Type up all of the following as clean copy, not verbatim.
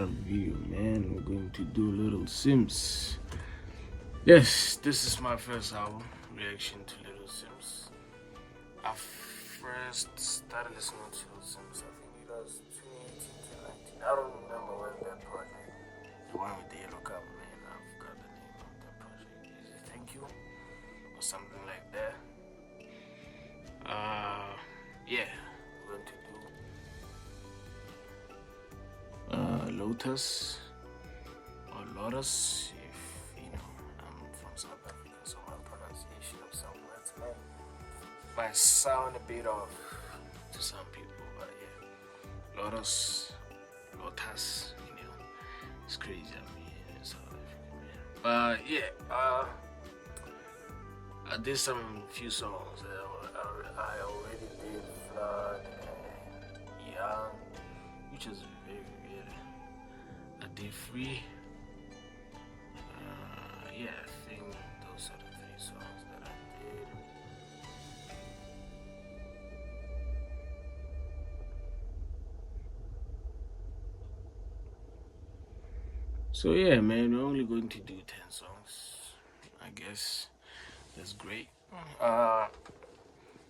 another video, man. We're going to do a little Simz. Yes, this is my first album reaction to Little Simz. I first started listening to Simz, I think it was 2018 to 19. I don't remember when that project, the one with the yellow cover, man. I forgot the name of that project. Is it Thank You or something like that? Yeah, we're going to do Lotus or Lotus, if you know. I'm from South Africa, so my pronunciation of some words might sound a bit off to some people, but yeah, Lotus, you know, it's crazy. I mean, in South Africa, man. But yeah, I did some few songs. I already did Flood and Young, which is very good. I did Free. Yeah, I think those are the 3 songs that I did. So yeah, man, we're only going to do 10 songs. I guess that's great.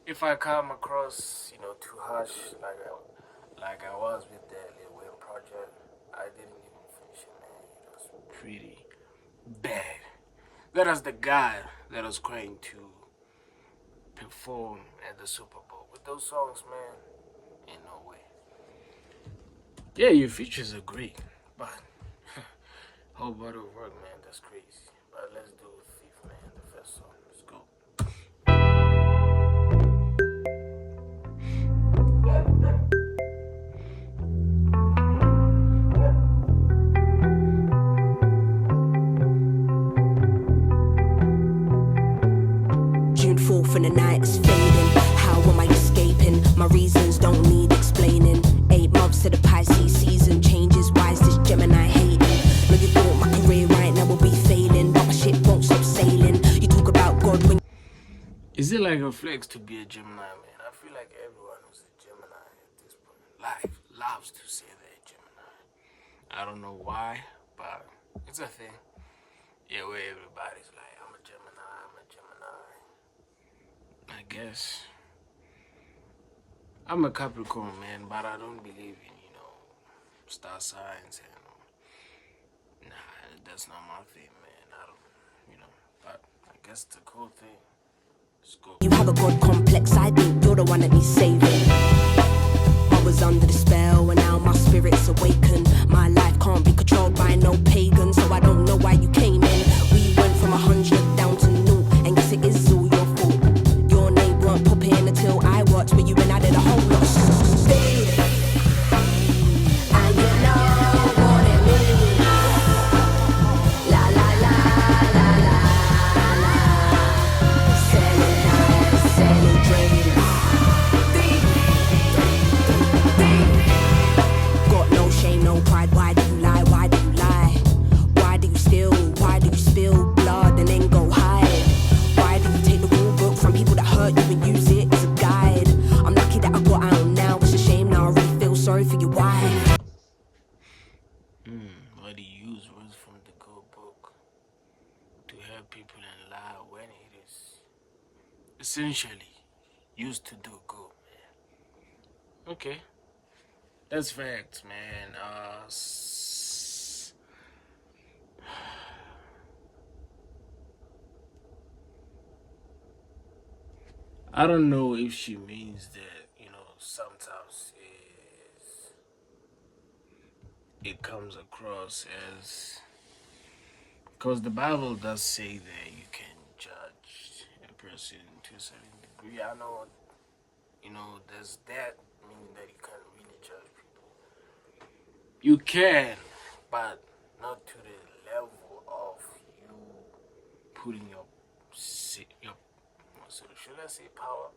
If I come across, too harsh, like I was with the Lil Wayne project, I didn't even finish it, man. It was pretty bad. That was the guy that was going to perform at the Super Bowl. With those songs, man, in no way. Yeah, your features are great, but whole body of work, man, that's crazy. But let's do Thief, man, the first song. Let's go. June 4th and the night is fading. How am I escaping? My reasons don't need explaining. 8 months to the Pisces season changes. Why is this Gemini hating? No, you thought my career right now will be failing, but my ship won't stop sailing. You talk about God when... Is it like a flex to be a Gemini, man? I feel like everyone who's a Gemini at this point loves to say they're a Gemini. I don't know why, but it's a thing. Yeah, where everybody's like, I'm a Gemini, I'm a Gemini. I guess. I'm a Capricorn, man, but I don't believe in, star signs and nah, that's not my thing, man. I don't, but I guess it's a cool thing. Let's go. You have a God complex, I think you're the one that needs saving. I was under the spell and now my spirit's awakened. My life can't be controlled by no pagan, so I don't know why you came in. We went from 100 down to 0, and guess it is all your fault. Your name weren't popping until I watched, but you been added a whole lot of speed. And you know what it means. La la la la la la. Selling lies, selling dreams. Got no shame, no pride. Why do you lie? Why do you lie? Why do you steal? Why do you spill blood and then go hide? Why do you take the rule book from people that hurt you and use it as a guide? I'm lucky that I got out now. It's a shame now. I really feel sorry for your wife. Why do you use words from the good book to help people and lie when it is essentially used to do good, man? Okay. That's facts, man. I don't know if she means that, sometimes it comes across as, because the Bible does say that you can judge a person to a certain degree. I know, there's that meaning that you can't really judge people. You can, but not to the level of you putting your should I say power?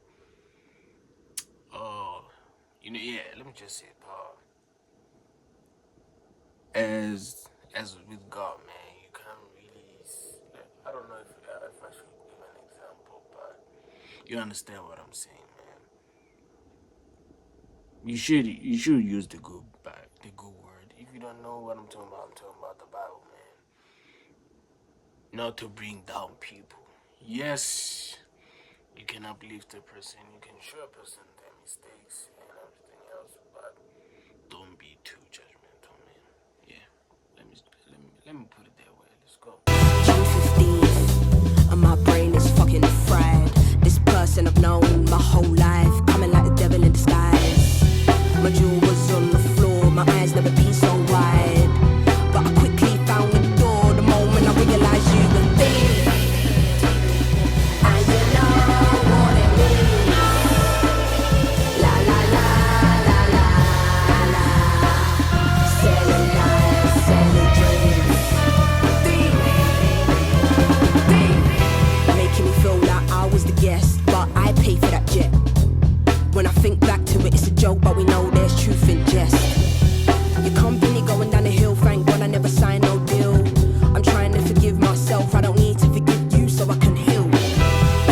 Yeah, let me just say power. As with God, man, you can't really. I don't know if I should give an example, but you understand what I'm saying, man. You should use the good word. If you don't know what I'm talking about the Bible, man. Not to bring down people. Yes, you can uplift a person, you can show a person their mistakes and everything else, but don't be too judgmental, man. Yeah, let me put it that way. Let's go. June 15th, and my brain is fucking fried. This person I've known my whole life, coming like the devil in disguise. My jaw was on the floor, my eyes never been so wide. But I quickly found the door the moment I realized you were there. And you know what it means. La la la la la la. Selling lies, selling dreams. Making me feel like I was the guest, but I paid for that jet. When I think back to it, it's a joke, but we know there's truth in jest. Your company going down the hill, thank God I never signed no deal. I'm trying to forgive myself, I don't need to forgive you so I can heal.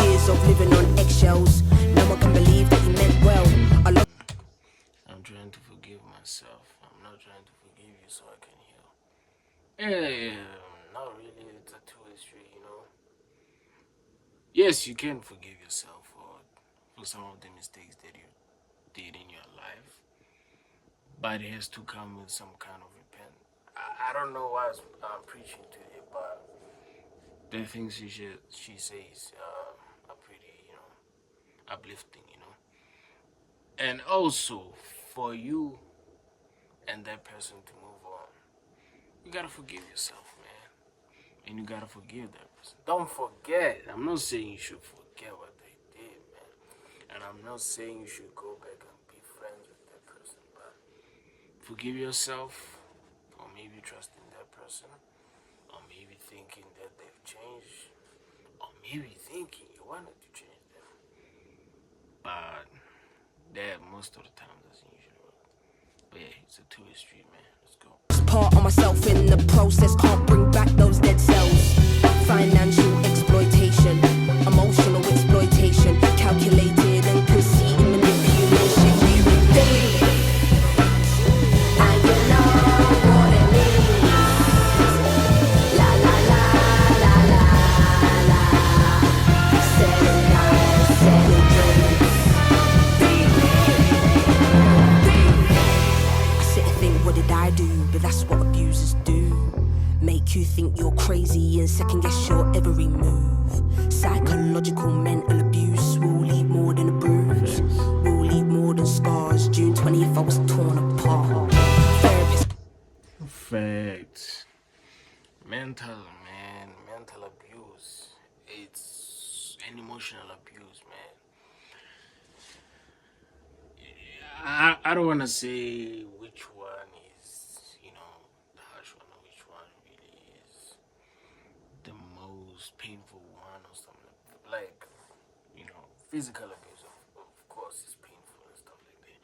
Years of living on eggshells, no one can believe that you meant well. I'm trying to forgive myself. I'm not trying to forgive you so I can heal. Yeah, not really. It's a two-way street, you know. Yes, you can forgive yourself for some of the mistakes that you did in your life, but it has to come with some kind of repentance. I don't know why I'm preaching today, but the things she says are pretty, you know, uplifting, you know. And also, for you and that person to move on, you gotta forgive yourself, man. And you gotta forgive that person. Don't forget. I'm not saying you should forget what they did, man. And I'm not saying you should go back and be friends with that person, but forgive yourself for maybe trusting that person, or maybe thinking that they've changed, or maybe thinking you wanted to change them. But that most of the time doesn't usually work. But yeah, it's a two-way street, man. Let's go. Part of myself in the process, can't bring back those dead cells. Financial exploitation, emotional exploitation, calculated and conceited manipulation. We were there, and you know what it means. La la la la la la. Selling lies, selling dreams. I sit and think, what did I do? But that's what abusers do. Make you think you're crazy and second guess your every move. Psychological mental abuse will leave more than a bruise, will leave more than scars. June 20th I was torn apart. Therapist. Fact. Mental abuse. It's an emotional abuse, man. I don't want to say which one is, you know, the harsh one, or which one really is the most painful one, or something like, you know, physical abuse of course is painful and stuff like that,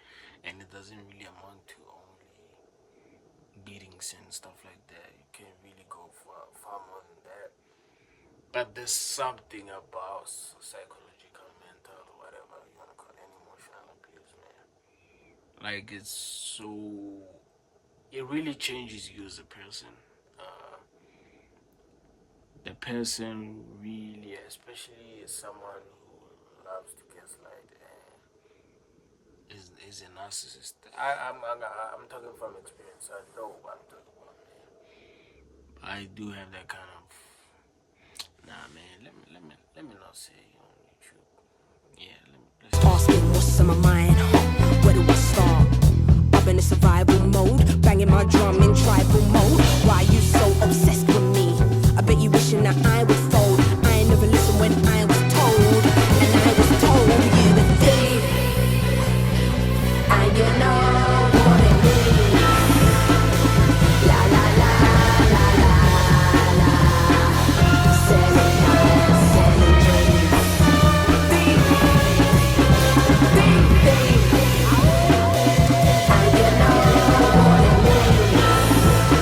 and it doesn't really amount to only beatings and stuff like that. You can really go for far more than that. But there's something about psychological, mental, whatever you want to call it, emotional abuse, man. Like, it's so, it really changes you as a person. The person really, especially someone who loves to gaslight and is a narcissist. I'm talking from experience. I know what I'm talking about, man. I do have that kind of. Nah, man. Let me not say on YouTube. Yeah, let's Asking what's on my mind, where do I start? I'm in a survival mode, banging my drum in tribal mode. Why you so obsessed with me? I bet you wishing that I would fold. I never listened when I was told, and I was told you were there, and you know what it means. La la la la la la. Selling lies, selling dreams. And you know what it means.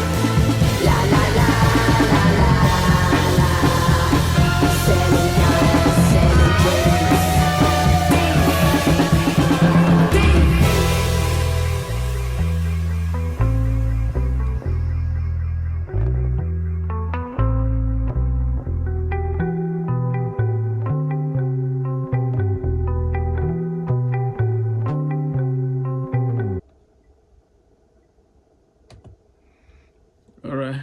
Alright.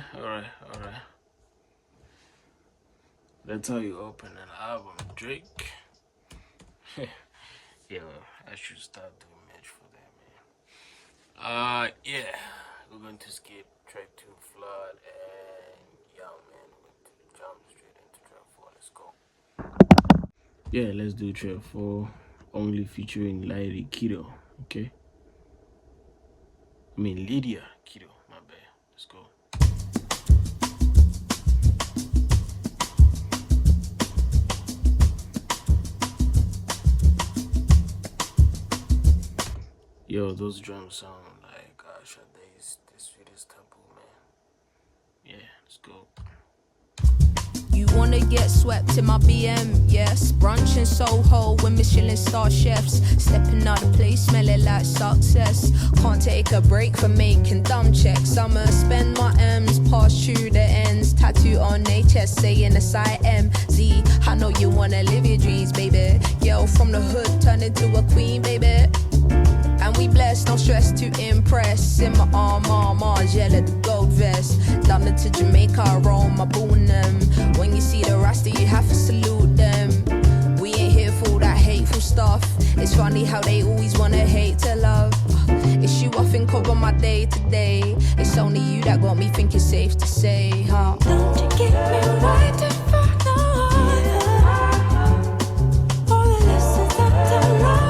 That's how you open an album, Drake. Yo, I should start doing merch for them, man. Yeah, we're going to skip track 2, Flood, and yeah, man, we're going to jump straight into track 4. Let's go. Yeah, let's do track 4, only featuring Lady Kido, okay? I mean, Lydia Kido, my bad. Let's go. Yo, those drums sound like Sade's The Sweetest Temple, man. Yeah, let's go. You wanna get swept in my BM, yes. Brunch in Soho with Michelin star chefs. Stepping out of place, smelling like success. Can't take a break from making dumb checks. I'ma spend my M's, pass through the ends. Tattoo on their chest, saying SIMZ. I know you wanna live your dreams, baby. Girl from the hood, turn into a queen, baby. And we blessed, no stress to impress. In my Mars, yeah, the gold vest. London to Jamaica, Rome, I boon them. When you see the Rasta, you have to salute them. We ain't here for all that hateful stuff. It's funny how they always wanna hate to love. It's you I think of on my day to day. It's only you that got me thinking safe to say, huh? Don't you give me right to find all the lessons that I learned.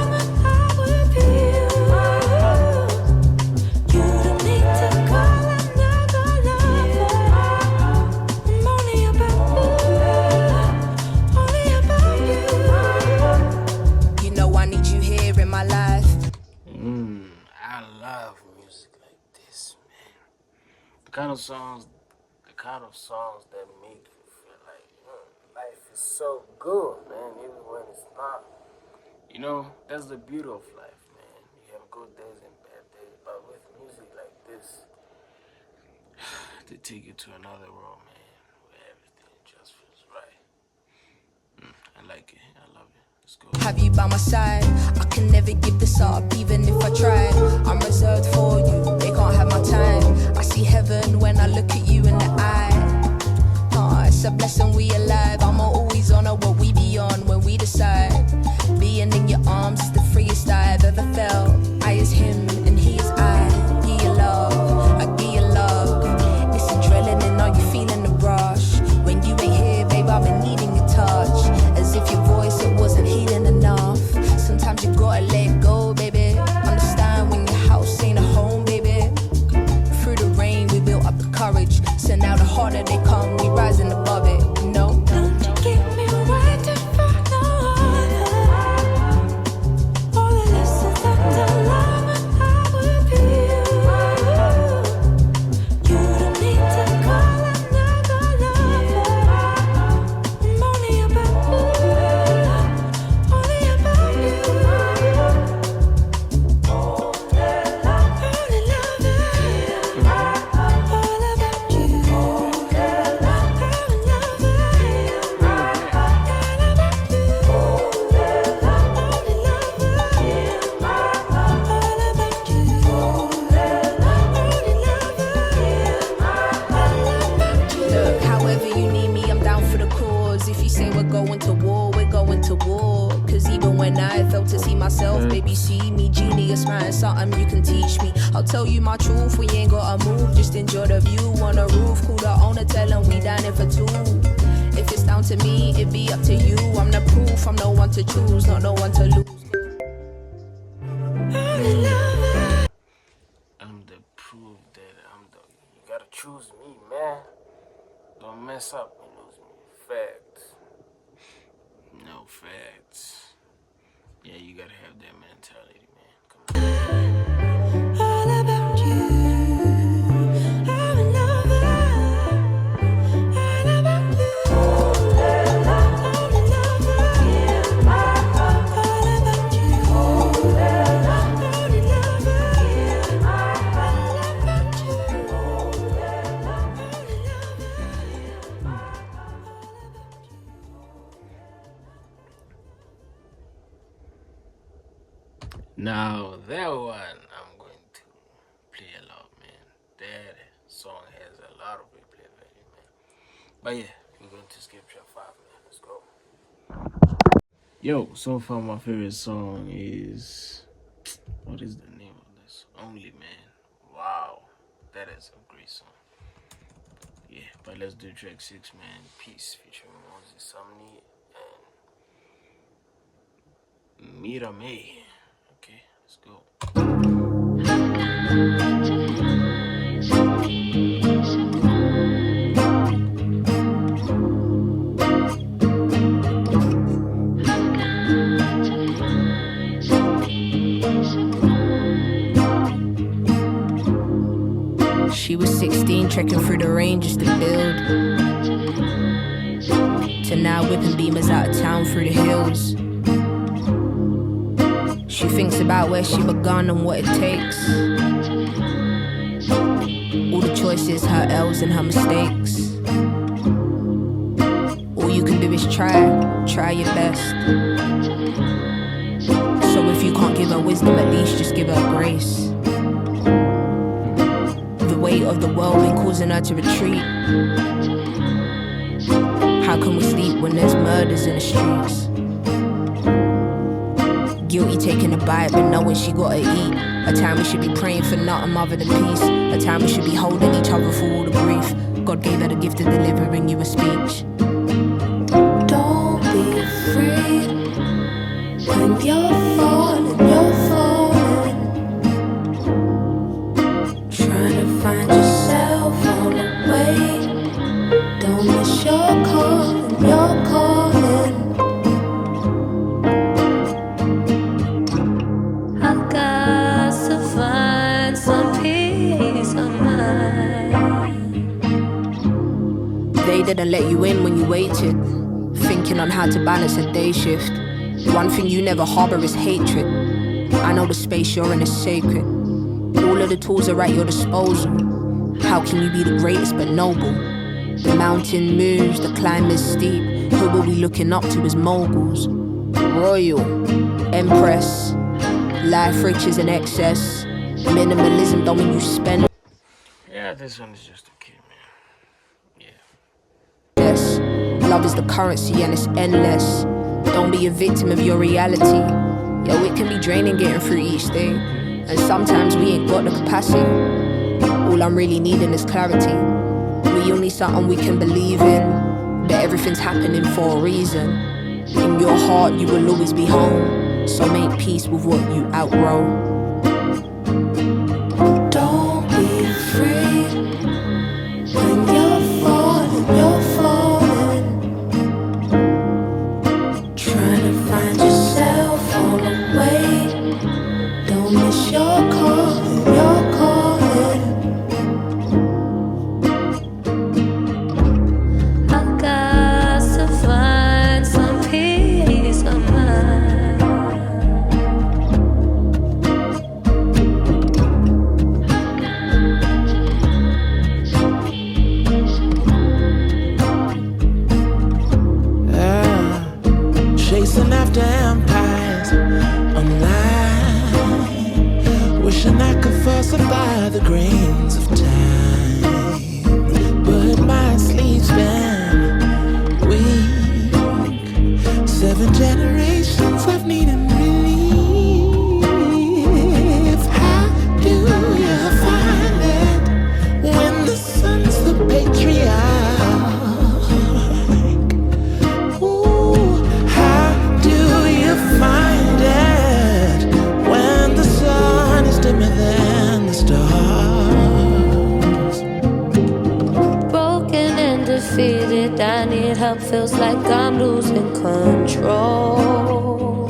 I love music like this, man. The kind of songs that make you feel like life is so good, man. Even when it's not. You know, that's the beauty of life, man. You have good days and bad days, but with music like this, they take you to another world, man, where everything just feels right. I like it. I love it. Let's go. Have you by my side? I can never give this up, even if I tried. I'm reserved for you, they can't have my time. I see heaven when I look at you in the eye. Oh, it's a blessing we alive. I'm always honor what we be on when we decide. Being in your arms is the freest I've ever felt. I is him and he is I. Give you love, I give you love. It's adrenaline, are you feeling the rush? When you ain't here, babe, I've been needing your touch. As if your voice, it wasn't healing enough. Sometimes you gotta let go, baby. Understand when your house ain't a home, baby. Through the rain, we built up the courage. So now the harder they come, we rising above it. No, don't you give me right to find all the lessons that I learned when I with you. You don't need to call another lover. I'm only about you. Only about you. Look, however you need me, I'm down for the cause. If you say we're going to war, we're going to war. Cause even when I fail to see myself, baby, see me genius, man, something you can teach me. I'll tell you my truth, we ain't gotta move. Just enjoy the view on the roof. Call the owner, tell him we down here for two. If it's down to me, it be up to you. I'm the proof, I'm no one to choose, not no one to lose. I'm the proof that you gotta choose me, man. Don't mess up and lose me. Facts. No facts. Yeah, you gotta have that mentality, man. Come on. All about you. I'm in love. All about you. Now that one I'm going to play a lot, man. That song has a lot of replay value, man. But yeah, we're going to skip track 5, man. Let's go. Yo, so far my favorite song is, what is the name of this? Only Man. Wow, that is a great song. Yeah, but let's do track 6, man. Peace featuring Moses Samni and Mira May. Okay, let's go. She was 16, trekking through the rain just to build, to now whipping beamers out of town through the hills. She thinks about where she begun and what it takes, all the choices, her L's and her mistakes. All you can do is try your best. So if you can't give her wisdom, at least just give her grace. The weight of the world been causing her to retreat. How can we sleep when there's murders in the streets? Guilty taking a bite but knowing she gotta eat. A time we should be praying for nothing other than peace. A time we should be holding each other through all the grief. God gave her the gift of delivering you a speech. Don't be afraid when you're falling, trying to find yourself on the way. Don't miss your calling, I got to find some peace of mind. They didn't let you in when you waited, thinking on how to balance a day shift. One thing you never harbor is hatred. I know the space you're in is sacred. All of the tools are at your disposal. How can you be the greatest but noble? The mountain moves, the climb is steep. Who are we looking up to as moguls? Royal, empress, life riches in excess. Minimalism don't mean you spend. Yeah, this one is just okay, man. Yeah. Yes, love is the currency and it's endless. Don't be a victim of your reality. Yo, it can be draining getting through each day, and sometimes we ain't got the capacity. All I'm really needing is clarity. We all need something we can believe in, that everything's happening for a reason. In your heart you will always be home, so make peace with what you outgrow. Don't be afraid when you're falling, trying to find yourself on the way. Don't miss your calling, I got to find some peace of mind. Chasing after empires online, wishing I could falsify the grains of time, but my sleep's been weak. 7 generations of needing relief. How do you find it when the sun's the patriarch? Find it when the sun is dimmer than the stars. Broken and defeated, I need help, feels like I'm losing control.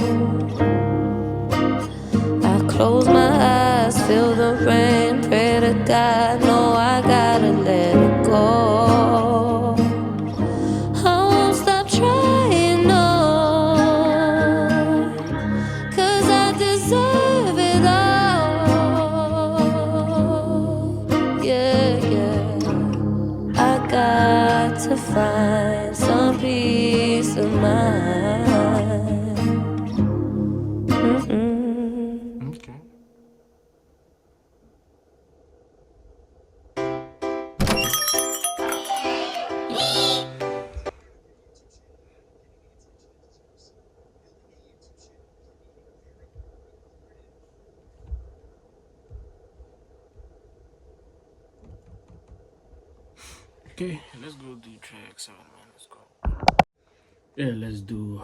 I close my eyes, feel the rain, pray to God, no, I gotta let it go. I won't stop trying, no. Deserve it all. Yeah, yeah. I got to find some peace of mind. Okay. Okay, let's go do track 7, man. Let's go. Yeah, let's do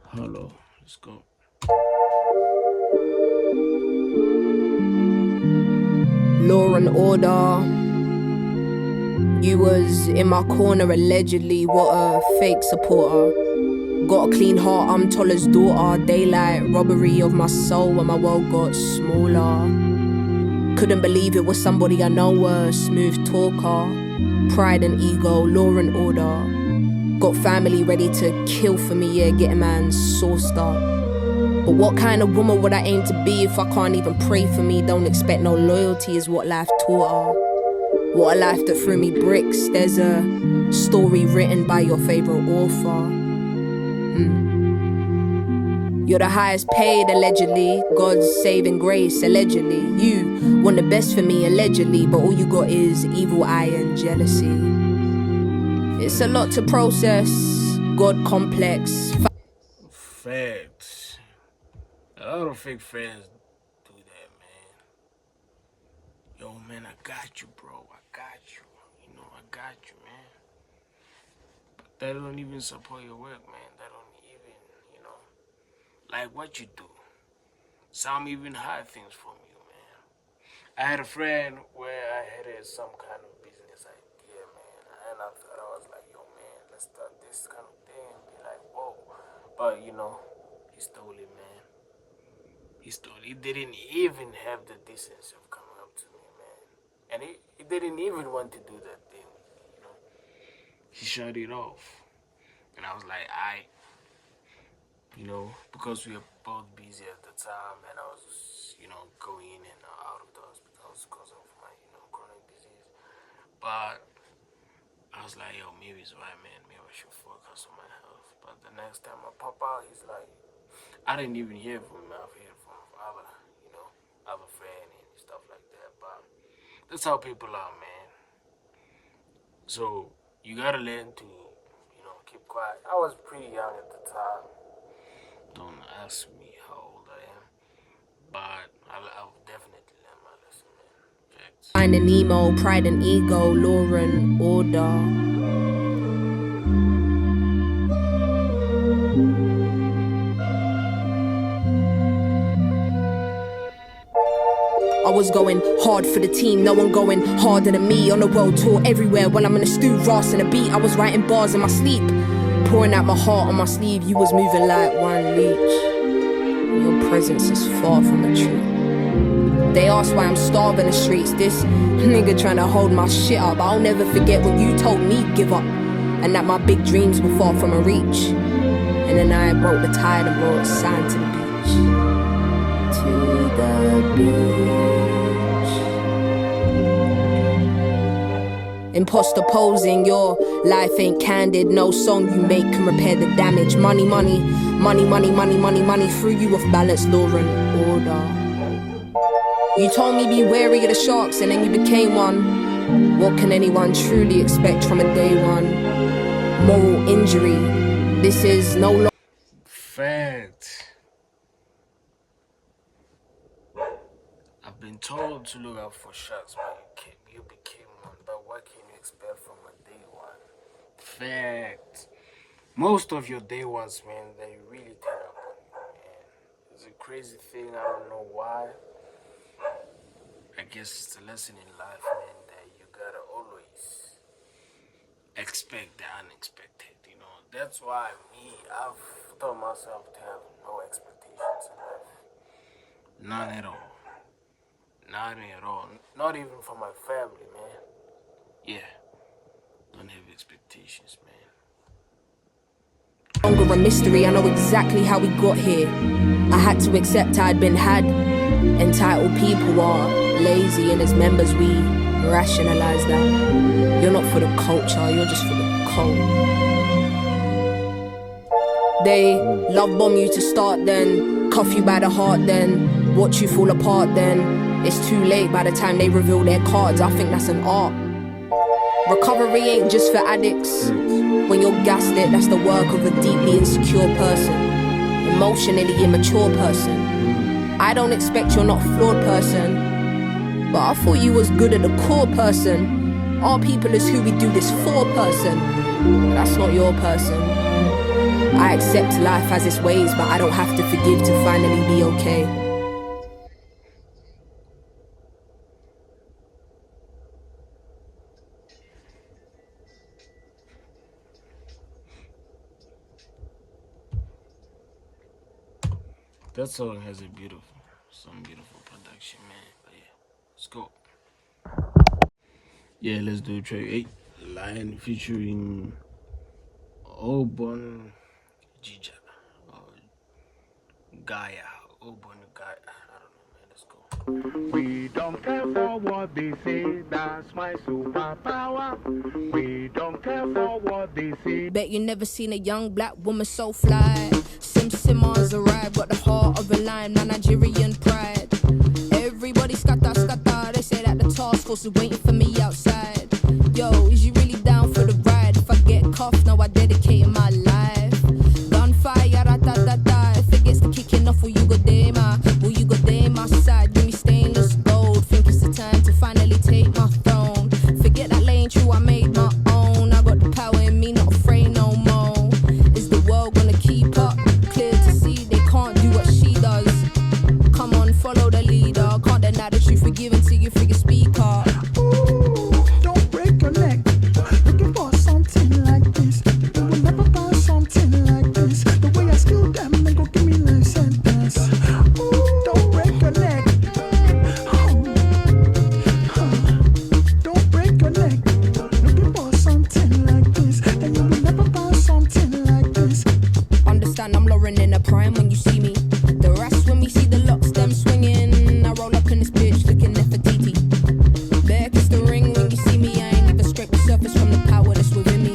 Hollow. Let's go. Law and order. You was in my corner allegedly. What a fake supporter. Got a clean heart, I'm Toller's daughter. Daylight, robbery of my soul when my world got smaller. Couldn't believe it was somebody I know, a smooth talker. Pride and ego, law and order. Got family ready to kill for me, yeah, get a man sauced up. But what kind of woman would I aim to be if I can't even pray for me? Don't expect no loyalty is what life taught her. What a life that threw me bricks. There's a story written by your favourite author. You're the highest paid, allegedly. God's saving grace, allegedly. You want the best for me, allegedly. But all you got is evil eye and jealousy. It's a lot to process. God complex. Facts. A lot of fake friends do that, man. Yo, man, I got you, bro. I got you. You know, I got you, man. But they don't even support your work, man. They don't even, you know, like what you do. Some even hide things from you, man. I had a friend where I had some kind of business idea, man. And I thought, I was like, yo, man, let's start this kind of thing. Be like, whoa. But, you know, he stole it, man. He stole it. He didn't even have the decency of coming up to me, man. And he didn't even want to do that thing, you know. He shut it off. And I was like, you know, because we were both busy at the time, and I was, you know, going in and out of the hospital because of my, you know, chronic disease. But I was like, yo, maybe it's right, man. Maybe I should focus on my health. But the next time I pop out, he's like, I didn't even hear from him. I've heard from other, you know, other friend and stuff like that. But that's how people are, man. So you gotta learn to, you know, keep quiet. I was pretty young at the time. Don't ask me how old I am, but I'll definitely learn my lesson, man. Facts. Finding Nemo, pride and ego, law and order. I was going hard for the team, no one going harder than me. On a world tour everywhere when I'm in a stew, ras and a beat. I was writing bars in my sleep, pouring out my heart on my sleeve. You was moving like one leech. Your presence is far from the truth. They ask why I'm starving the streets. This nigga trying to hold my shit up. I'll never forget when you told me give up, and that my big dreams were far from a reach. And then I broke the tide and brought sand to the beach. To the beach. Imposter posing, your life ain't candid. No song you make can repair the damage. Money, money, money, money, money, money, money. Threw you off balance, law and order. You told me be wary of the sharks, and then you became one. What can anyone truly expect from a day one? Moral injury. This is no longer. Fact. I've been told to look out for sharks, but you became one. But what can you expect from a day one? Fact. Most of your day ones, man, they really turn up on you, man. It's a crazy thing. I don't know why. I guess it's a lesson in life, man, that you gotta always expect the unexpected, you know. That's why I've taught myself to have no expectations in life. None at all. Not at all. Not even from my family, man. Yeah. Don't have expectations, man. Longer a mystery, I know exactly how we got here. I had to accept I'd been had. Entitled people are lazy, and as members we rationalize that. You're not for the culture, you're just for the cult. They love bomb you to start, then cuff you by the heart, then watch you fall apart, then it's too late by the time they reveal their cards. I think that's an art. Recovery ain't just for addicts. When you're gaslit, that's the work of a deeply insecure person, emotionally immature person. I don't expect you're not a flawed person, but I thought you was good at the core person. Our people is who we do this for person. That's not your person. I accept life as its ways, but I don't have to forgive to finally be okay. That song has some beautiful production, man. But yeah, let's go. Yeah, let's do track 8, Lion featuring Obon Jija or Gaia. Obon Gaia. I don't know, man. Let's go. We don't care for what they say, that's my superpower. We don't care for what they say. Bet you never seen a young black woman so fly. Simz arrived, got the heart of a lion, my Nigerian pride. Everybody scatter, scatter, they say that the task force is waiting for me outside. Yo, is you really down for the ride? If I get cuffed, now I dedicate my life. Gunfire, da-da-da-da. If it gets to kicking off, will you go there, ma? Will you go there, my side? Give me stainless gold. Think it's the time to finally take my throne. Forget that lane true, I made my own. I got the power in me, not afraid no more. Is the world gonna keep up? Clear to see they can't do what she does. Come on, follow the leader. Can't deny the truth, forgive until you figure speak up. Ooh, don't break your neck. Looking for something like this. You will never find something like this. The way I skill them, they go give me life sentence. Ooh, don't break your neck. Don't break your neck. Looking for something like this. And you will never find something like this. Understand I'm Lauren in a prime when you see me. The rest when we see the locks, them swinging. I roll up in this bitch looking Nefertiti. Bear kiss the ring when you see me. I ain't even scrape the surface from the power that's within me.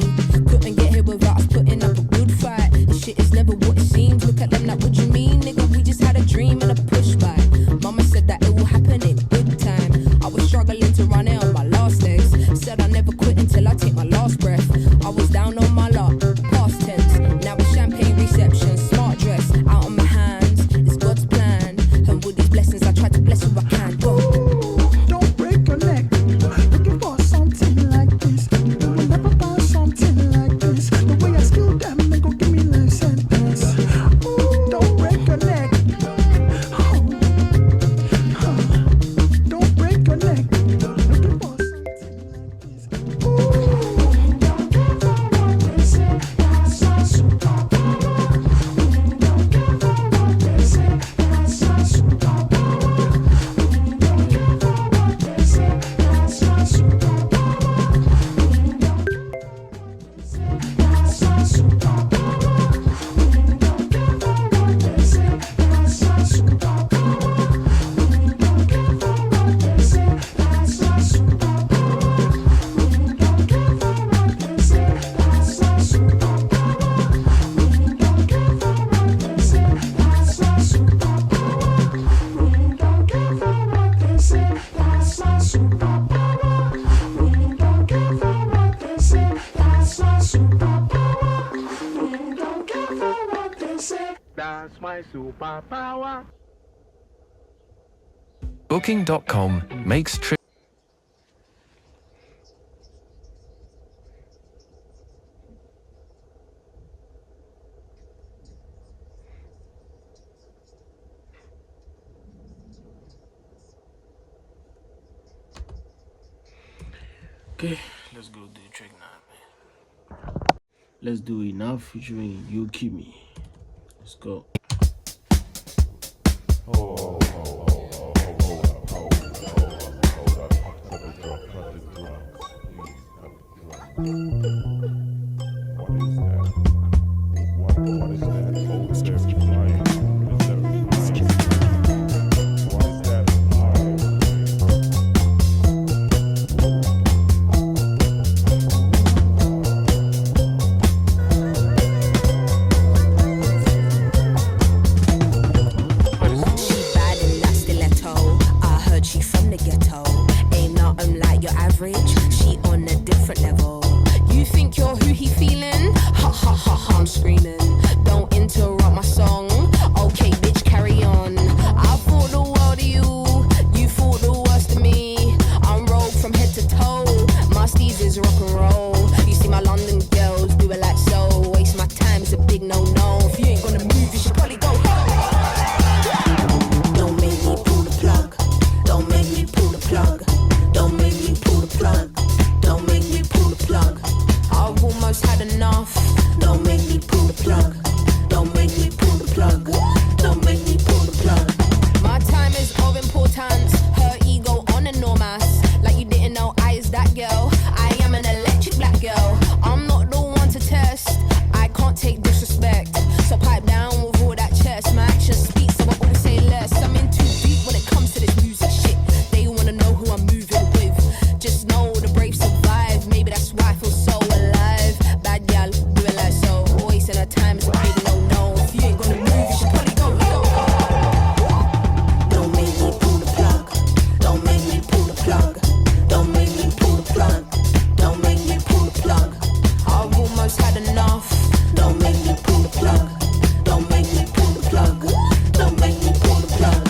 Couldn't get here without us putting up a good fight. This shit is never what it seems. Look at them like, what you mean, nigga? We just had a dream and a push by. Mama said that it will happen in good time. I was struggling to run it on my last legs. Said I never quit until I take my last breath. I was down on my luck, past tense. Now it's champagne reception, smart dress, out on my hands. It's God's plan. And with these blessings, I try to bless who I can. Go. Don't break your neck. Looking for something like this. You will never find something like this. The way I skill them, they go give me life sentence. Ooh, don't break your neck. Don't break your neck. Looking for something like this. Ooh, don't care for what they say. That's my superpower. Don't care for what they say. That's my superpower. Don't care for what they say. That's my superpower. Don't care for what they say. That's my superpower. Don't care for what they say. That's my superpower. Don't care for what they say. That's my superpower. Don't care for what they say. That's my superpower. Don't care for what they say. That's my superpower. Don't care for what they say. That's my superpower. Don't care for what they say. That's my superpower. Don't care for what they say. That's my superpower. Booking.com makes trips. Okay, let's go do track 9, man. Let's do Enough featuring You Keep Me. Let's go. She bad in that stiletto. I heard she from the ghetto. Ain't nothing like your average. She on a different level. You think you're who why I feel so alive. Bad gal, do it like so. Wasting her time is a big no-no. If you ain't gonna move, you should probably go. Don't make me pull the plug. Don't make me pull the plug. Don't make me pull the plug. Don't make me pull the plug. I've almost had enough. Don't make me pull the plug. Don't make me pull the plug. Don't make me pull the plug.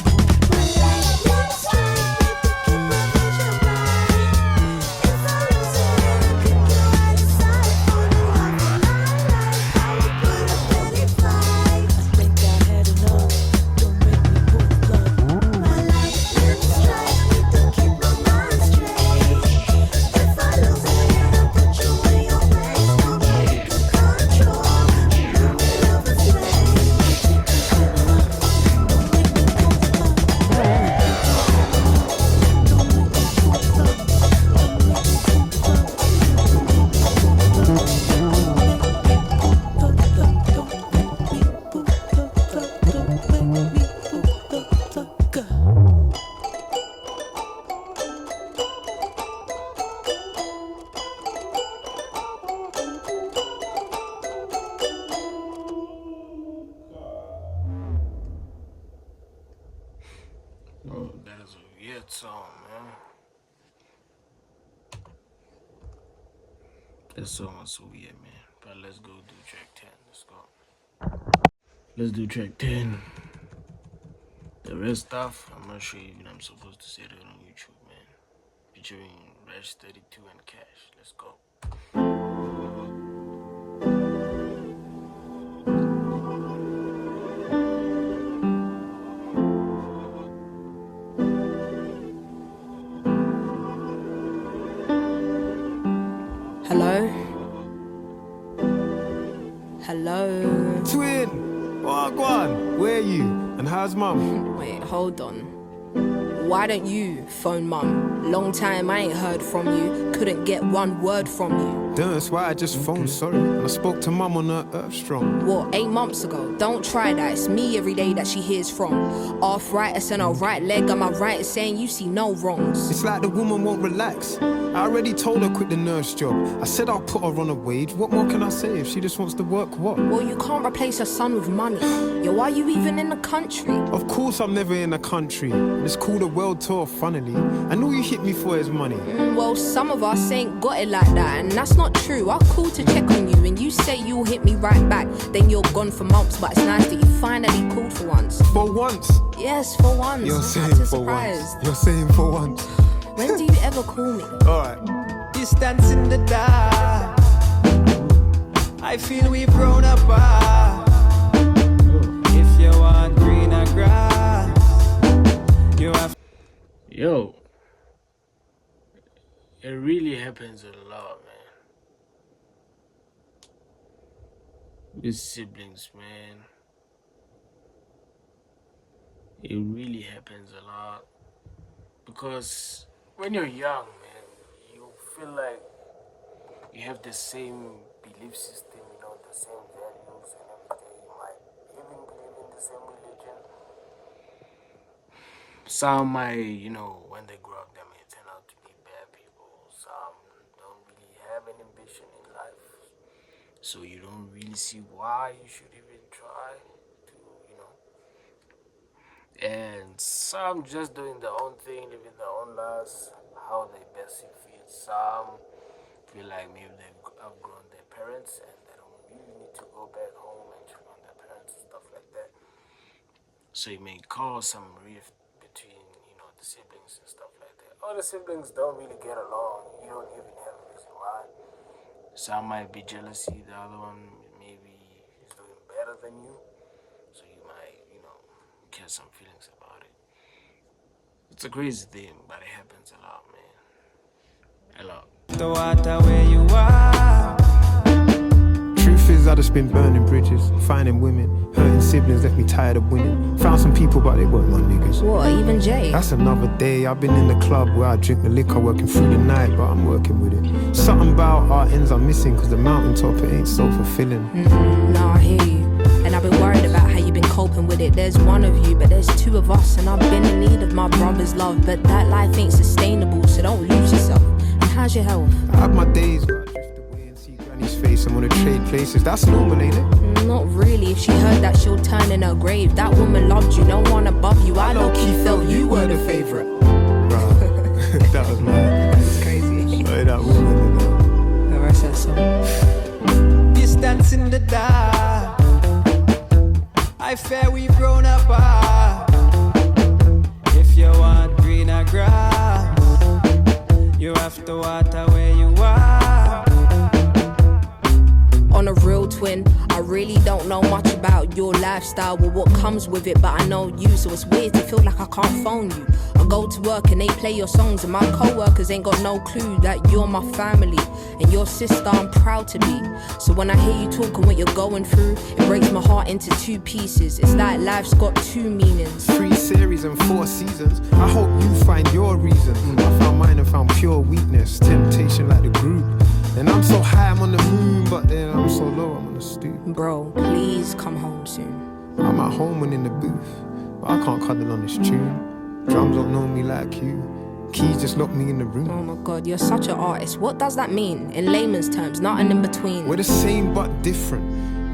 Oh, that is a weird song, man. That song was so weird, man. But let's go do track 10. Let's go. Let's do track 10. The rest stuff, I'm not sure even I'm supposed to say that on YouTube, man. Featuring Rash 32 and Cash. Let's go. Hello? Hello? Twin! Wagwan! Where are you? And how's mum? Wait, hold on. Why don't you phone mum? Long time I ain't heard from you. Couldn't get one word from you. That's why I just phoned, sorry. And I spoke to mum on her Earth Strong. What, 8 months ago? Don't try that. It's me every day that she hears from. Arthritis in her right leg. Am I right in saying you see no wrongs? It's like the woman won't relax. I already told her quit the nurse job. I said I'll put her on a wage. What more can I say if she just wants to work? What? Well, you can't replace her son with money. Yo, why are you even in the country? Of course I'm never in the country. It's called a world tour, funnily. And all you hit me for is money. Well, some of us ain't got it like that, and that's not true. I'll call to check on you, and you say you'll hit me right back. Then you're gone for months, but it's nice that you finally called for once. For once? Yes, for once. You're I'm saying too for surprised. once. You're saying for once. When do you ever call me? Alright. Distance in the dark. I feel we've grown apart. If you want greener grass, you have. Yo. It really happens a lot, man. With siblings, man. It really happens a lot. Because when you're young, man, you feel like you have the same belief system, you know, the same values and everything. You might even believe in the same religion. Some might, you know, when they grow up, they may turn out to be bad people. Some don't really have an ambition in life. So you don't really see why you should even try to, you know. And some just doing their own thing, living their own lives, how they best see fit. Some feel like maybe they've outgrown their parents and they don't really need to go back home and check on their parents and stuff like that. So it may cause some rift between, you know, the siblings and stuff like that. All the siblings don't really get along. You don't even have a reason why. Some might be jealousy, the other one maybe is doing better than you. So you might, you know, get some feelings about it. It's a crazy thing, but it happens a lot, man. A lot. The water where you are. Truth is, I just been burning bridges, finding women, hurting siblings, left me tired of winning. Found some people, but they weren't my niggas. What, even Jay? That's another day. I've been in the club where I drink the liquor, working through the night, but I'm working with it. Something about our ends I'm missing, cause the mountaintop, it ain't so fulfilling. No, I hear you. And I've been worried about how you've been coping with it. There's one of you, but there's 2 of us. And I've been in need of my brother's love. But that life ain't sustainable, so don't lose yourself. And how's your health? I have my days where I drift and wanna trade places. That's normal, ain't it? Not really. If she heard that, she'll turn in her grave. That woman loved you, no one above you. I low-key felt you were the favorite. Bruh, that was mad. That's crazy. Sorry, that woman, you know. The rest of the song. Distance in the dark, I fear we've grown apart. If you want greener grass, you have to water where you are. On a real twin, I really don't know much about your lifestyle or what comes with it, but I know you, so it's weird to feel like I can't phone you. I go to work and they play your songs, and my co-workers ain't got no clue that you're my family and your sister I'm proud to be. So when I hear you talking what you're going through, it breaks my heart into two pieces. It's like life's got two meanings. 3 series and 4 seasons. I hope you find your reason. I found mine and found pure weakness, temptation like the group. And I'm so high, I'm on the moon, but then I'm so low, I'm on the stoop. Bro, please come home soon. I'm at home and in the booth, but I can't cuddle on this tune. Drums don't know me like you. Keys just lock me in the room. Oh my god, you're such an artist. What does that mean? In layman's terms, not an in-between. We're the same but different,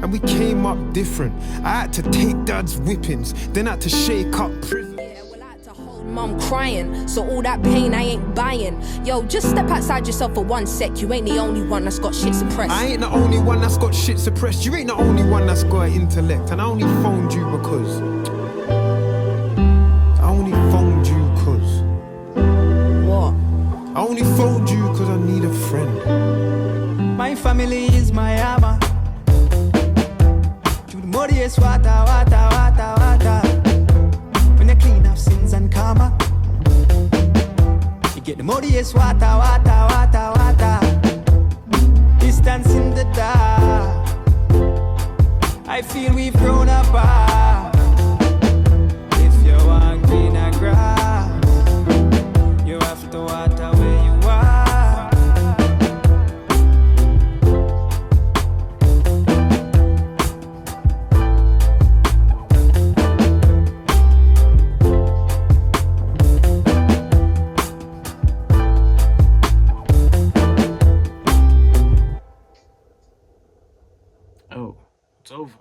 and we came up different. I had to take dad's whippings, then had to shake up prison. Mum crying, so all that pain I ain't buying. Yo, just step outside yourself for 1 sec. You ain't the only one that's got shit suppressed. I ain't the only one that's got shit suppressed. You ain't the only one that's got an intellect. And I only phoned you because What? I only phoned you because I need a friend. My family is my armor. To the muddiest water, water, water, water. When you clean up sins and karma, you get the muddiest water, water, water, water. Distance in the dark, I feel we've grown apart. If you want greener grass, you have to water where you are. Oh, it's over.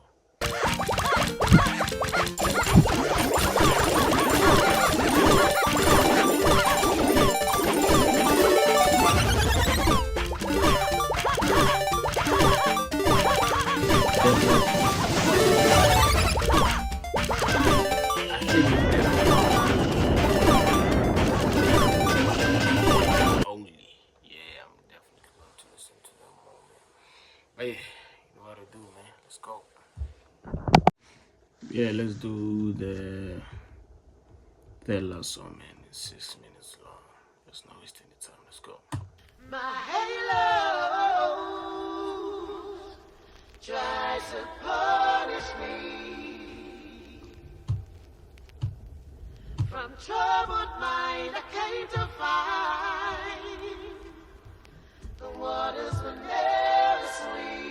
Only. Yeah, I'm definitely going to listen to that more, man. But yeah, you know what to do, man. Let's go. Yeah, let's do the third last song, man. It's 6 minutes long. There's no wasting the time. Let's go. My halo tries to punish me. From troubled mind I came to find the waters were never sweet.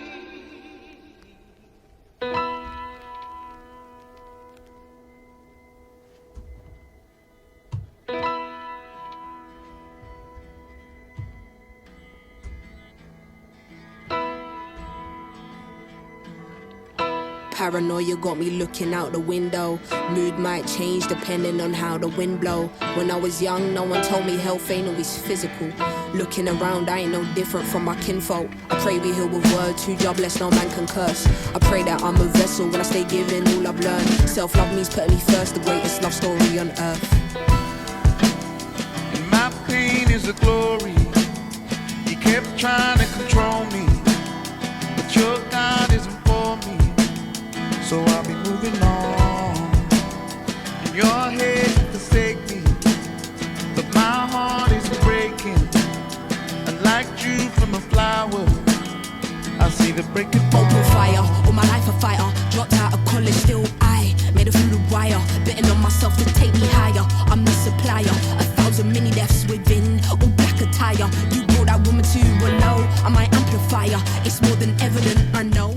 Paranoia got me looking out the window. Mood might change depending on how the wind blow. When I was young, no one told me health ain't always physical. Looking around, I ain't no different from my kinfolk. I pray we heal with words, who jobless, no man can curse. I pray that I'm a vessel when I stay giving all I've learned. Self-love means putting me first, the greatest love story on earth. And my pain is a glory. He kept trying to control me, but your God isn't for me. So I'll be moving on. In your head you forsake me, but my heart is breaking. And like dew from a flower, I see the breaking point. Open fire, all my life a fighter. Dropped out of college, still I made it through the wire. Betting on myself to take me higher. I'm the supplier, 1,000 mini deaths within, all black attire. You brought that woman to a low, I'm my amplifier. It's more than evident, I know.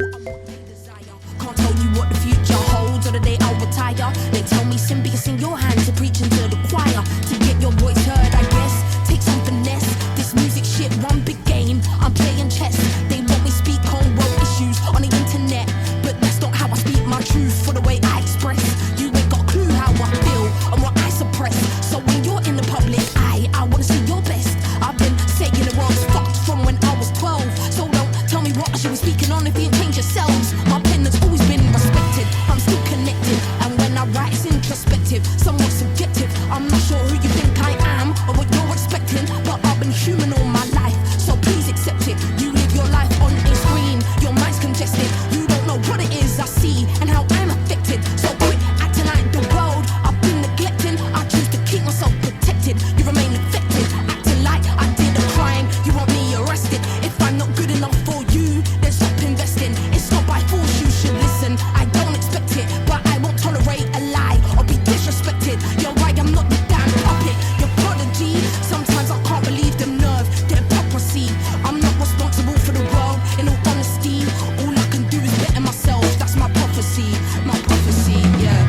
Can't tell you what the future holds or the day I'll retire. They tell me sin, but it's in your hands to preach into the choir. To get your voice heard, I guess, take some finesse. This music shit, one big game, I'm playing chess. They want me speak on on if you change yourselves. My pen has always been respected. I'm still connected, and when I write, it's introspective, somewhat subjective. I'm not sure who you think I am or what you're expecting, but I've been human all my life, so please accept it. You live your life on a screen, your mind's congested. You don't know what it is I see and how I'm affected. So quit acting like the world I've been neglecting. I choose to keep myself protected. You remain affected, acting like I did a crime. You want me arrested. If I'm not good enough for you, then stop investing. It's not by force, you should listen. I don't expect it, but I won't tolerate a lie or be disrespected. You're right, I'm not the damn puppet. You're prodigy. Sometimes I can't believe the nerve, the hypocrisy. I'm not responsible for the world, in all honesty. All I can do is better myself. That's my prophecy, yeah.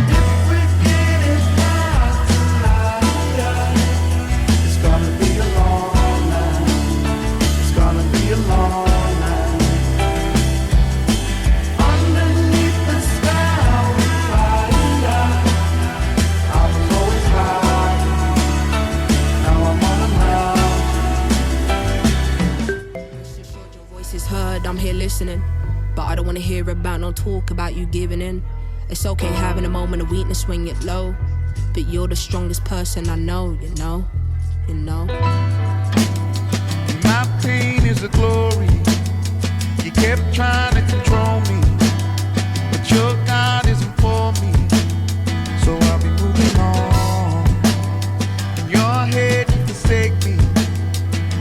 It's gonna be a long night. It's gonna be a long night. Underneath the sky with fire, I was always hiding. Now I'm on a mountain. Assured your voice is heard, I'm here listening. But I don't wanna hear about no talk about you giving in. It's okay having a moment of weakness when you're low, but you're the strongest person I know, you know. My pain is a glory. You kept trying to control me, but your God isn't for me. So I'll be moving on. In your head you forsake me,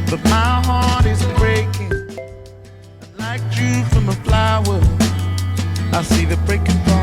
but my heart isn't breaking. Like you from a flower, I see the breaking dawn.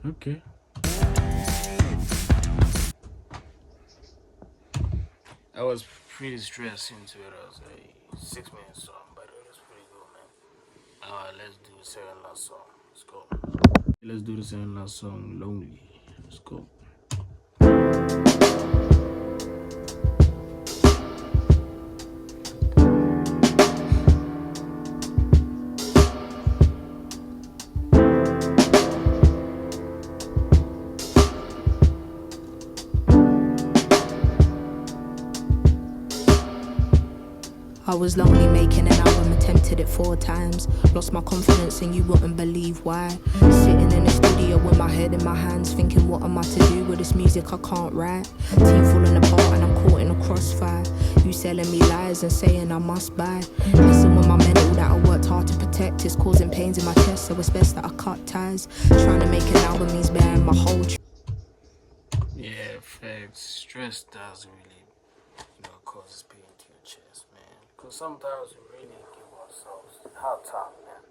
Okay. I was pretty stressed into it. I was a 6-minute song, but it was pretty good, man. Let's do the second last song. Let's go. Let's do the second last song, Lonely. Let's go. I was lonely making an album, attempted it 4 times. Lost my confidence and you wouldn't believe why. Sitting in the studio with my head in my hands, thinking what am I to do with this music I can't write. Team falling apart and I'm caught in a crossfire. You selling me lies and saying I must buy. Listen with my mental that I worked hard to protect. It's causing pains in my chest, so it's best that I cut ties. Trying to make an album means bearing my whole Yeah, facts. Stress does really, causes pain to your chest, man. Because sometimes we really give ourselves hard time, man.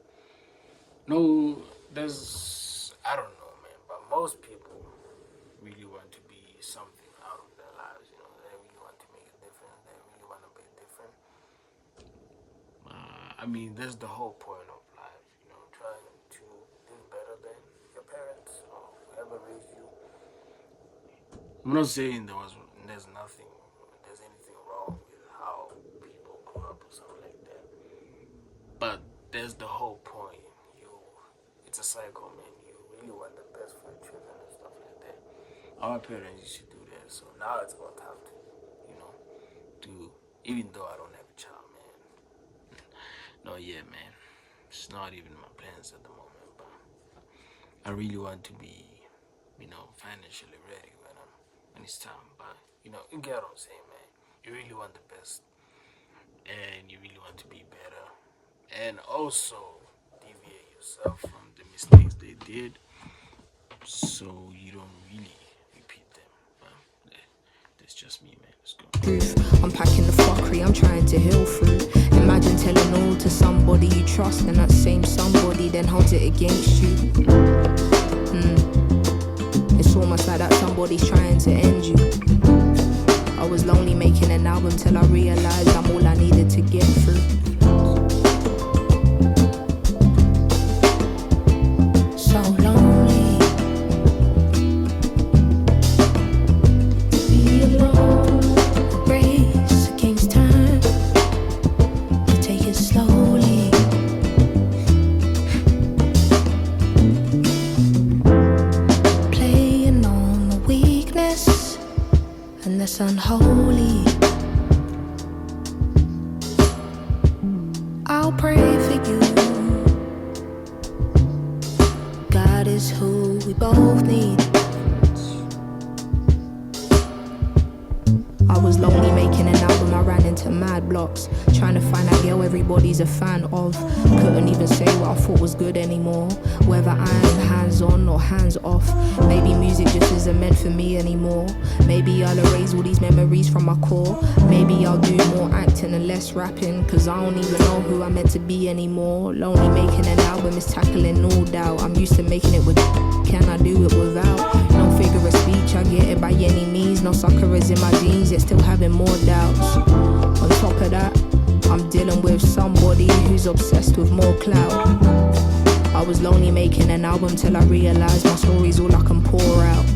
No, I don't know, man, but most people really want to be something out of their lives, They really want to make a difference. They really want to be different. That's the whole point of life, trying to do better than your parents or whoever raised you. I'm not saying there's anything wrong with how people grew up or something like that. But there's the whole point. It's a cycle, man. You really want the best for your children and stuff like that. Our parents used to do that, so now it's about time to, even though I don't have a child, man. No, yeah, man. It's not even my plans at the moment, but I really want to be, financially ready when it's time. But, you get what I'm saying, man. You really want the best, and you really want to be better, and also deviate yourself from the mistakes they did, so you don't really repeat them. That's just me, man. Let's go. I'm packing the fuckery I'm trying to heal through. Imagine telling all to somebody you trust, and that same somebody then holds it against you. It's almost like that somebody's trying to end you. I was lonely making an album till I realized I'm all I needed to get through. So lonely, be alone, race against time, to take it slowly. Playing on the weakness and that's unholy. I'll pray for you. God is who we both need. I was lonely making an album, I ran into mad blocks, trying to find that girl everybody's a fan of. Couldn't even say what I thought was good anymore, whether I'm hands on or hands off. Maybe music just isn't meant for me anymore. Maybe I'll erase all these memories from my core. Maybe I'll do more acting and less rapping, cause I don't even know who I'm meant to be anymore. Lonely making an album is tackling all doubt. I'm used to making it with, can I do it without? No figure of speech, I get it by any means. No suckers in my jeans, yet still having more doubts. On top of that, I'm dealing with somebody who's obsessed with more clout. I was lonely making an album till I realized my story's all I can pour out.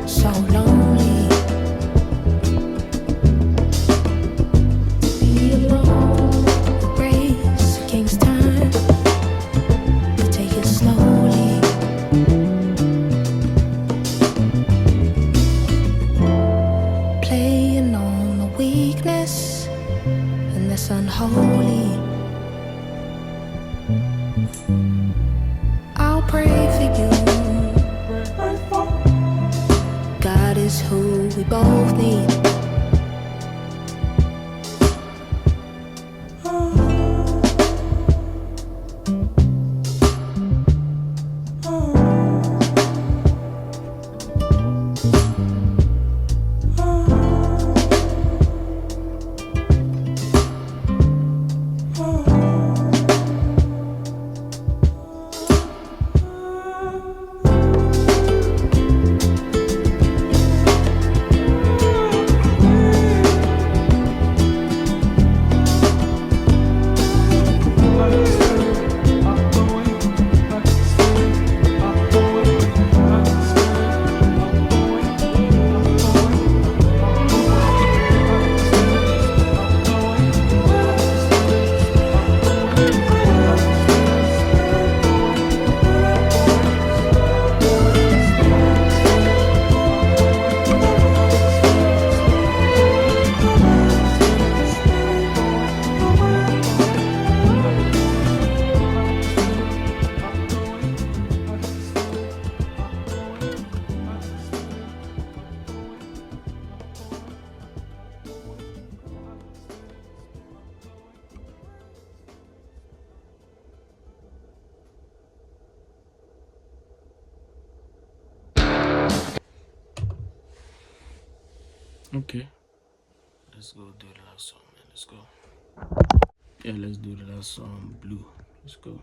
So lonely, be alone, the race against time, to take it slowly. Playing on the weakness and that's unholy. I'll pray for you. God is who we both need. Okay, let's go do the last song, man. Let's go. Yeah, let's do the last song, Blue. Let's go.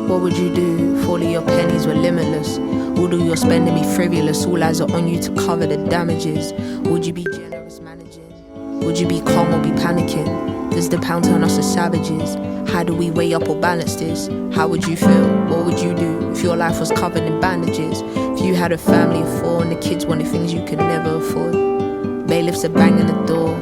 What would you do if all of your pennies were limitless? All of your spending be frivolous, all eyes are on you to cover the damages. Would you be generous managing? Would you be calm or be panicking? Does the pound turn us to savages? How do we weigh up or balance this? How would you feel? What would you do if your life was covered in bandages? If you had a family of 4 and the kids wanted things you could never afford? Bailiffs are banging the door,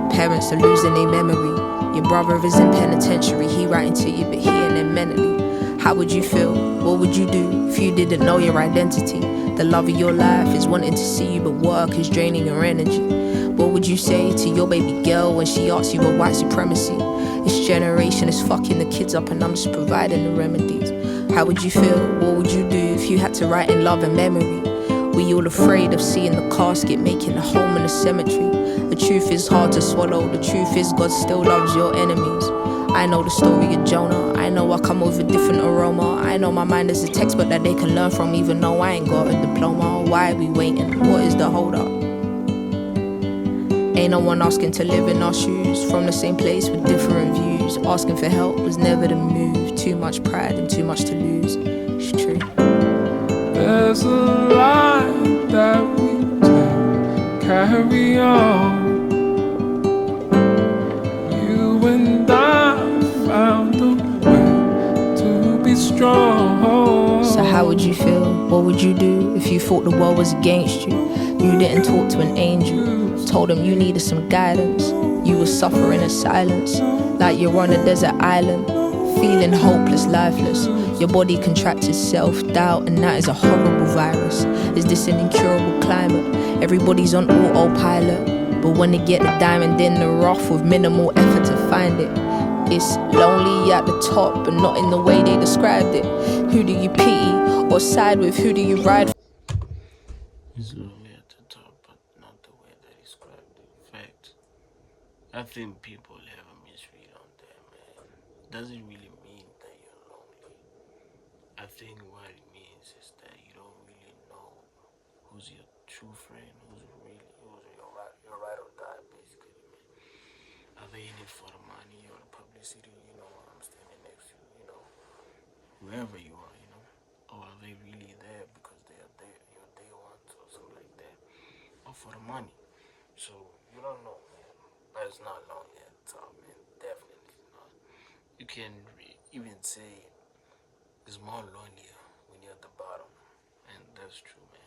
parents are losing their memory. Your brother is in penitentiary, he writing to you but he ain't there mentally. How would you feel? What would you do if you didn't know your identity? The love of your life is wanting to see you, but work is draining your energy. What would you say to your baby girl when she asks you about white supremacy? This generation is fucking the kids up and I'm just providing the remedies. How would you feel? What would you do if you had to write in love and memory? Were you all afraid of seeing the casket making a home in the cemetery? The truth is hard to swallow. The truth is God still loves your enemies. I know the story of Jonah. I know I come with a different aroma. I know my mind is a textbook that they can learn from, even though I ain't got a diploma. Why are we waiting? What is the hold up? Ain't no one asking to live in our shoes, from the same place with different views. Asking for help was never the move. Too much pride and too much to lose. It's true. There's a lie that we do carry on. You and I found a way to be strong. So how would you feel? What would you do if you thought the world was against you? You didn't talk to an angel, told him you needed some guidance. You were suffering in silence, like you're on a desert island, feeling hopeless, lifeless. Your body contracted self-doubt, and that is a horrible virus. Is this an incurable climate? Everybody's on autopilot, but when they get the diamond in the rough with minimal effort to find it, it's lonely at the top, but not in the way they described it. Who do you pity or side with? Who do you ride for? It's lonely at the top, but not the way they described it. In fact, I think people have a misread on that, man. It doesn't really mean that you're lonely. I think what it means is that you don't really know who's your true friend, who's your ride or die, basically, man. Are they in it for the money or the publicity? You know, I'm standing next to you, you know, wherever you are, you know, or are they really there because they are there, you're day one or something like that, or for the money? So you don't know, man. But it's not lonely at the top, man. Definitely not. You can even say it's more lonelier when you're at the bottom, and that's true, man.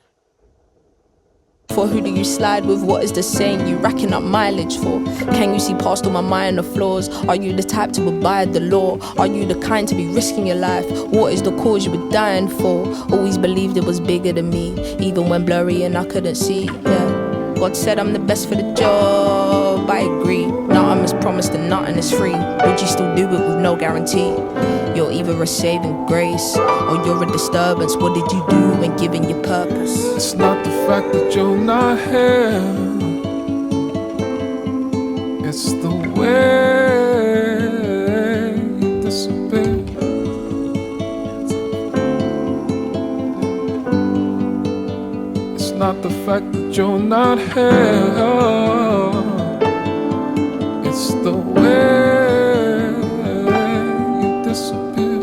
For who do you slide with? What is the saying you racking up mileage for? Can you see past all my minor flaws? Are you the type to abide the law? Are you the kind to be risking your life? What is the cause you were dying for? Always believed it was bigger than me, even when blurry and I couldn't see, yeah. God said I'm the best for the job, I agree. Nothing is promised and nothing is free. Would you still do it with no guarantee? You're either a saving grace or you're a disturbance. What did you do when given your purpose? It's not the fact that you're not here, it's the way you disappear. It's not the fact that you're not here, it's the way you disappear.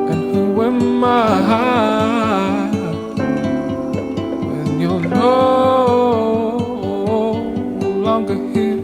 And who am I when you're no longer here?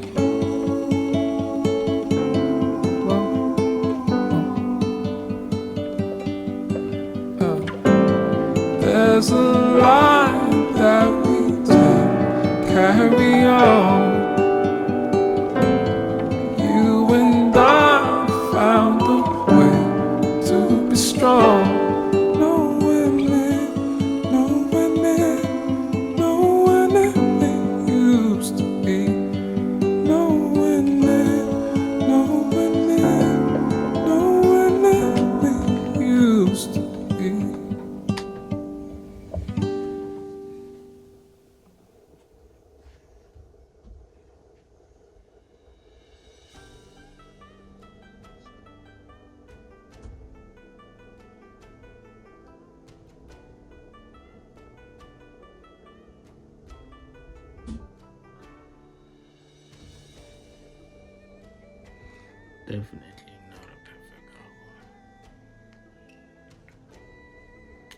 Definitely not a perfect album.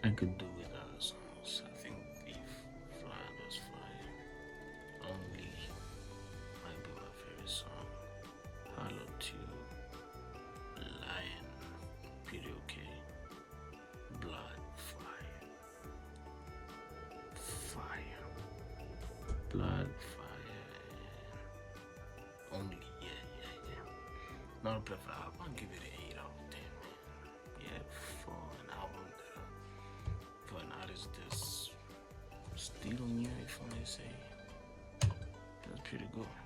I could do without songs. I think if Fly was fire, Only might be my favorite song. Hello to Lion, pretty okay. Blood, fire. Fire. Blood, fire. Only, yeah. Not a perfect album. I'll give it an 8 out of 10, man. Yeah, for an album that, for an artist that's still new, if I may say, that's pretty good.